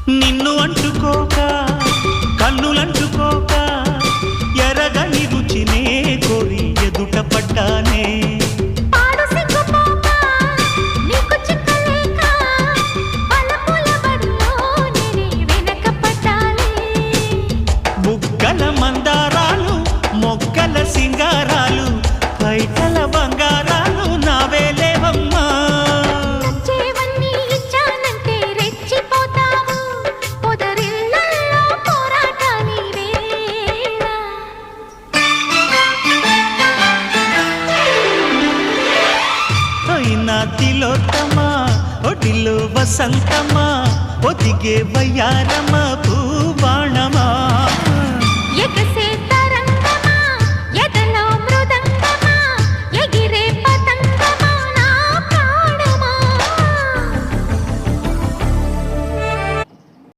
నిన్ను అంటుకోక కన్నులంటుకోక ఎరగని రుచినే కోరి ఎదుట పడ్డానే బుగ్గల మందారాలు మొగ్గల సింగారాలు పైకల బంగారాలు నావేలేవమ్మా తిలోత్తమా ఒడిలో వసంతమా ఒదిగే వయ్యారమా పూబాణమా ఎగసే